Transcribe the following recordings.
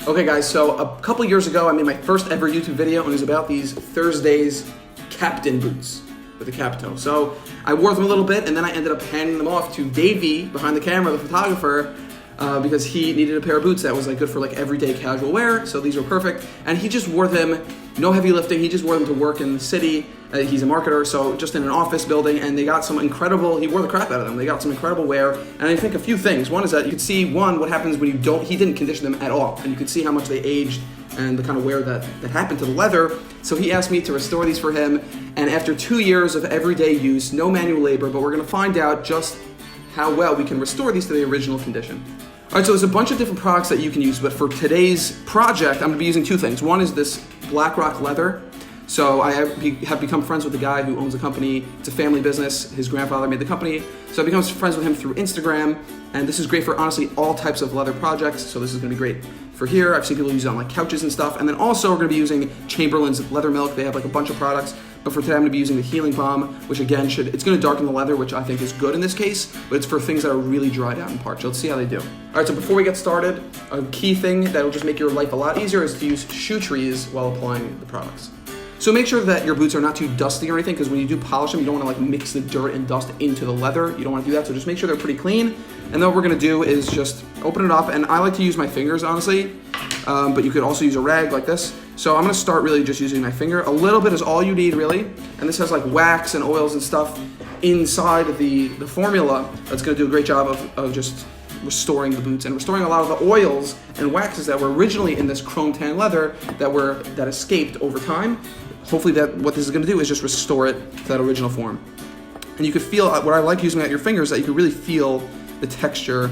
Okay guys, so a couple years ago I made my first ever YouTube video and it was about these Thursdays Captain boots with a cap toe. So I wore them a little bit and then I ended up handing them off to Davey behind the camera, the photographer, because he needed a pair of boots that was like good for like everyday casual wear. So these were perfect. And he just wore them, no heavy lifting, he just wore them to work in the city. He's a marketer, so just in an office building, and they got some incredible, he wore the crap out of them. They got some incredible wear, and I think a few things. One is that you could see, what happens when you don't, he didn't condition them at all, and you could see how much they aged and the kind of wear that happened to the leather. So he asked me to restore these for him, and after 2 years of everyday use, no manual labor, but we're gonna find out just how well we can restore these to the original condition. All right, so there's a bunch of different products that you can use, but for today's project, I'm gonna be using two things. One is this BlackRock leather. So I have become friends with the guy who owns the company. It's a family business. His grandfather made the company. So I become friends with him through Instagram. And this is great for honestly all types of leather projects. So this is gonna be great for here. I've seen people use it on like couches and stuff. And then also we're gonna be using Chamberlain's Leather Milk. They have like a bunch of products. But for today I'm gonna be using the Healing Balm, which again it's gonna darken the leather, which I think is good in this case, but it's for things that are really dried out and parched. Let's see how they do. All right, so before we get started, a key thing that will just make your life a lot easier is to use shoe trees while applying the products. So make sure that your boots are not too dusty or anything, because when you do polish them, you don't want to like mix the dirt and dust into the leather. You don't want to do that, so just make sure they're pretty clean. And then what we're gonna do is just open it up, and I like to use my fingers, honestly, but you could also use a rag like this. So I'm gonna start really just using my finger. A little bit is all you need, really. And this has like wax and oils and stuff inside the formula that's gonna do a great job of just restoring the boots and restoring a lot of the oils and waxes that were originally in this chrome tan leather that escaped over time. Hopefully what this is gonna do is just restore it to that original form. And you could feel, what I like using at your fingers, that you can really feel the texture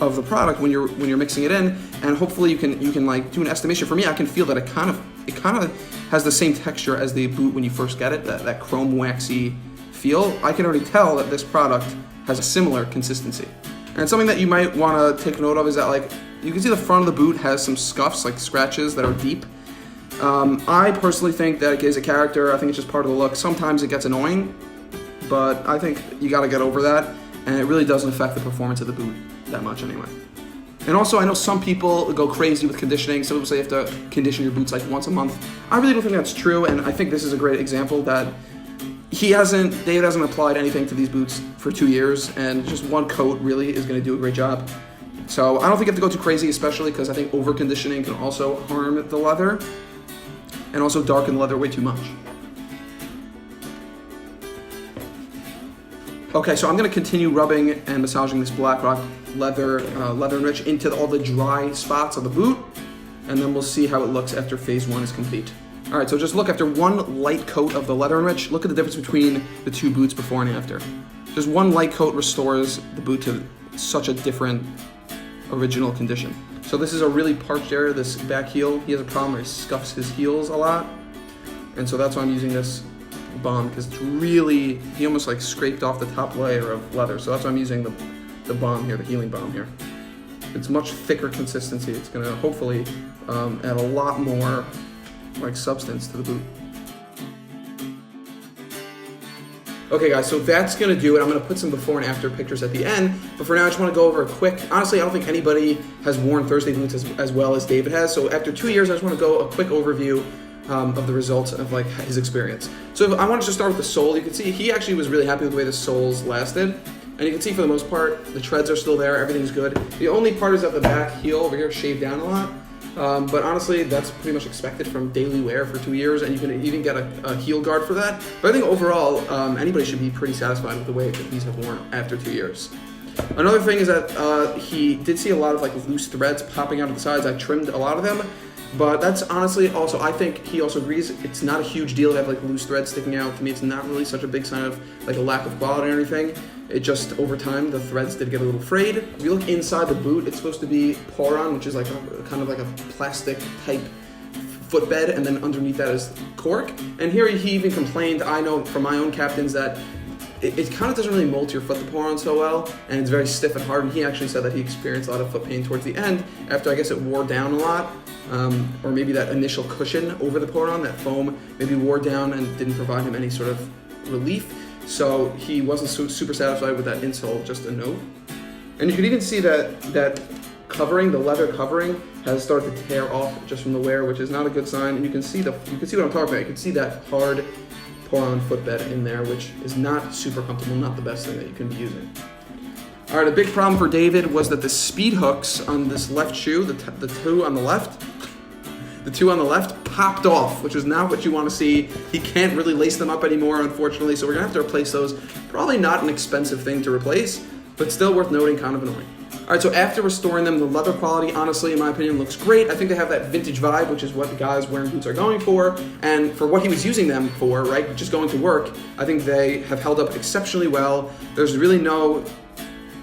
of the product when you're mixing it in, and hopefully you can like do an estimation. For me, I can feel that it kind of has the same texture as the boot when you first get it, that chrome waxy feel. I can already tell that this product has a similar consistency. And something that you might want to take note of is that like you can see the front of the boot has some scuffs, like scratches that are deep. I personally think that it gives a character. I think it's just part of the look. Sometimes it gets annoying, but I think you got to get over that, and it really doesn't affect the performance of the boot that much anyway. And also, I know some people go crazy with conditioning. Some people say you have to condition your boots like once a month. I really don't think that's true, and I think this is a great example that David hasn't applied anything to these boots for 2 years, and just one coat really is going to do a great job. So I don't think you have to go too crazy, especially because I think over conditioning can also harm the leather and also darken the leather way too much. Okay, so I'm gonna continue rubbing and massaging this BlackRock leather enrich into all the dry spots of the boot, and then we'll see how it looks after phase one is complete. All right, so just look, after one light coat of the leather enrich, look at the difference between the two boots before and after. Just one light coat restores the boot to such a different original condition. So this is a really parched area, this back heel. He has a problem where he scuffs his heels a lot, and so that's why I'm using this balm, because it's really, he almost like scraped off the top layer of leather. So that's why I'm using the balm here, the healing balm here. It's much thicker consistency. It's gonna hopefully add a lot more like substance to the boot. Okay guys, so that's gonna do it. I'm gonna put some before and after pictures at the end, but for now I just wanna go over a quick, honestly I don't think anybody has worn Thursday boots as well as David has, so after 2 years I just wanna go a quick overview of the results of like his experience. So I wanted to start with the sole. You can see he actually was really happy with the way the soles lasted, and you can see for the most part the treads are still there, everything's good. The only part is that the back heel over here shaved down a lot. But honestly, that's pretty much expected from daily wear for 2 years, and you can even get a heel guard for that. But I think overall, anybody should be pretty satisfied with the way that these have worn after 2 years. Another thing is that he did see a lot of like loose threads popping out of the sides. I trimmed a lot of them, but that's honestly also, I think he also agrees, it's not a huge deal to have like loose threads sticking out. To me, it's not really such a big sign of like a lack of quality or anything. It just, over time, the threads did get a little frayed. If you look inside the boot, it's supposed to be poron, which is like kind of like a plastic type footbed, and then underneath that is cork. And here he even complained, I know from my own captains, that it kind of doesn't really mold to your foot, the poron, so well, and it's very stiff and hard. And he actually said that he experienced a lot of foot pain towards the end after, I guess, it wore down a lot, or maybe that initial cushion over the poron, that foam, maybe wore down and didn't provide him any sort of relief. So he wasn't super satisfied with that insole, just a note. And you could even see that covering, the leather covering, has started to tear off just from the wear, which is not a good sign. And you can see what I'm talking about. You can see that hard pour-on footbed in there, which is not super comfortable, not the best thing that you can be using. All right, a big problem for David was that the speed hooks on this left shoe, the two on the left popped off, which is not what you want to see. He can't really lace them up anymore, unfortunately, so we're gonna have to replace those. Probably not an expensive thing to replace, but still worth noting, kind of annoying. All right, so after restoring them, the leather quality, honestly, in my opinion, looks great. I think they have that vintage vibe, which is what the guys wearing boots are going for. And for what he was using them for, right, just going to work, I think they have held up exceptionally well. There's really no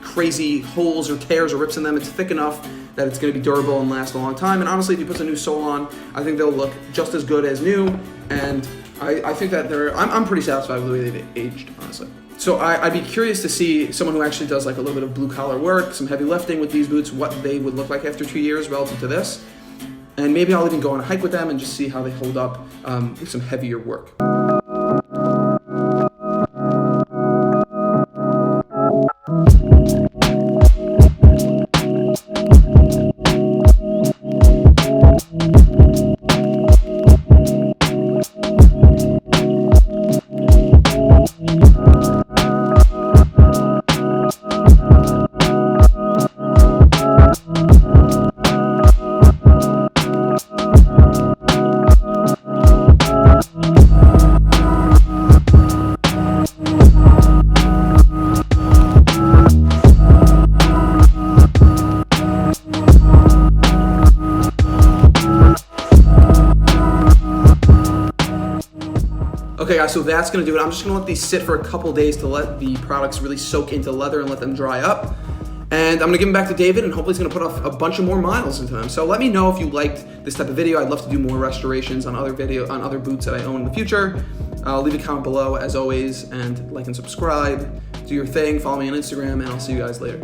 crazy holes or tears or rips in them. It's thick enough that it's going to be durable and last a long time. And honestly, if you put a new sole on, I think they'll look just as good as new. And I think that I'm pretty satisfied with the way they've aged, honestly. So I'd be curious to see someone who actually does like a little bit of blue collar work, some heavy lifting with these boots, what they would look like after 2 years relative to this. And maybe I'll even go on a hike with them and just see how they hold up with some heavier work. Okay guys, so that's gonna do it. I'm just gonna let these sit for a couple days to let the products really soak into leather and let them dry up. And I'm gonna give them back to David, and hopefully he's gonna put off a bunch of more miles into them. So let me know if you liked this type of video. I'd love to do more restorations on other boots that I own in the future. Leave a comment below as always, and like and subscribe. Do your thing, follow me on Instagram, and I'll see you guys later.